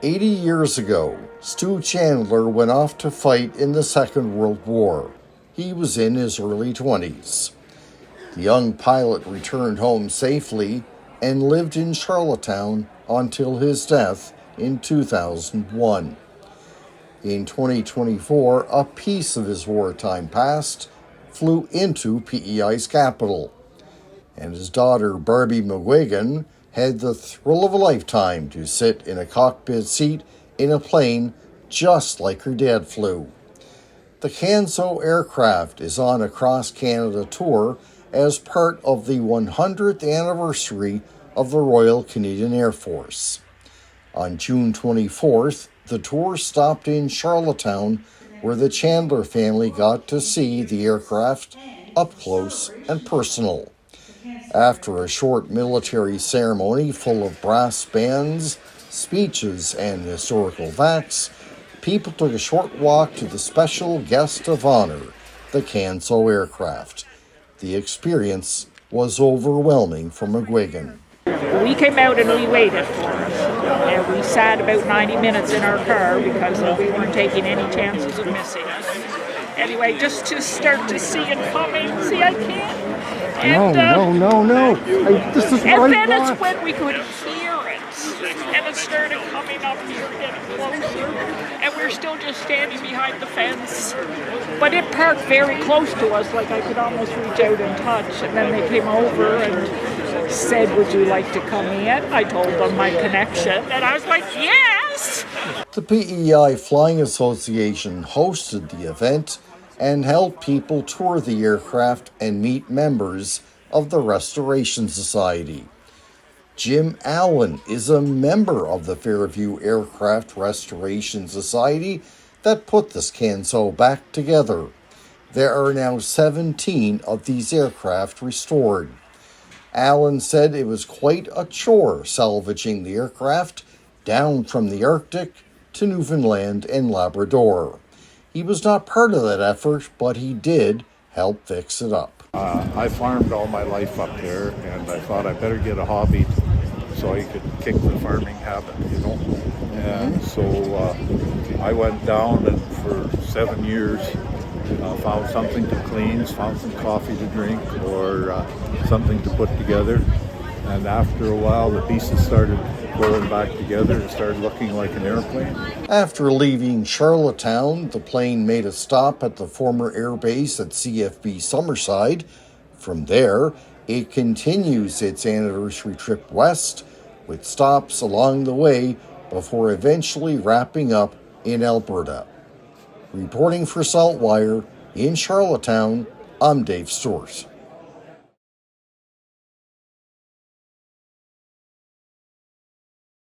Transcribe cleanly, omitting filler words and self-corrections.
80 years ago, Stu Chandler went off to fight in the Second World War. He was in his early 20s. The young pilot returned home safely and lived in Charlottetown until his death in 2001. In 2024, a piece of his wartime past flew into P.E.I.'s capital, and his daughter Barbie McGuigan had the thrill of a lifetime to sit in a cockpit seat in a plane just like her dad flew. The Canso aircraft is on a cross-Canada tour as part of the 100th anniversary of the Royal Canadian Air Force. On June 24th, the tour stopped in Charlottetown, where the Chandler family got to see the aircraft up close and personal. After a short military ceremony full of brass bands, speeches, and historical facts, people took a short walk to the special guest of honor, the Canso aircraft. The experience was overwhelming for McGuigan. We came out and we waited for it. And we sat about 90 minutes in our car because we weren't taking any chances of missing it. Anyway, just to start to see it coming. See, I can't. And, No. This is and what then I want. it's when we could hear it. And it started coming up here, getting closer. And we're still just standing behind the fence. But it parked very close to us, like I could almost reach out and touch. And then they came over and said, "Would you like to come in?" I told them my connection. And I was like, yes! The P.E.I. Flying Association hosted the event and helped people tour the aircraft and meet members of the Restoration Society. Jim Allen is a member of the Fairview Aircraft Restoration Society that put this Canso back together. There are now 17 of these aircraft restored. Allen said it was quite a chore salvaging the aircraft down from the Arctic to Newfoundland and Labrador. He was not part of that effort, but he did help fix it up. I farmed all my life up there, and I thought I better get a hobby so I could kick the farming habit, And so I went down and for 7 years found something to clean, found some coffee to drink, or something to put together. And after a while, the pieces started going back together and started looking like an airplane. After leaving Charlottetown, the plane made a stop at the former airbase at CFB Summerside. From there, it continues its anniversary trip west, with stops along the way before eventually wrapping up in Alberta. Reporting for SaltWire in Charlottetown, I'm Dave Stewart.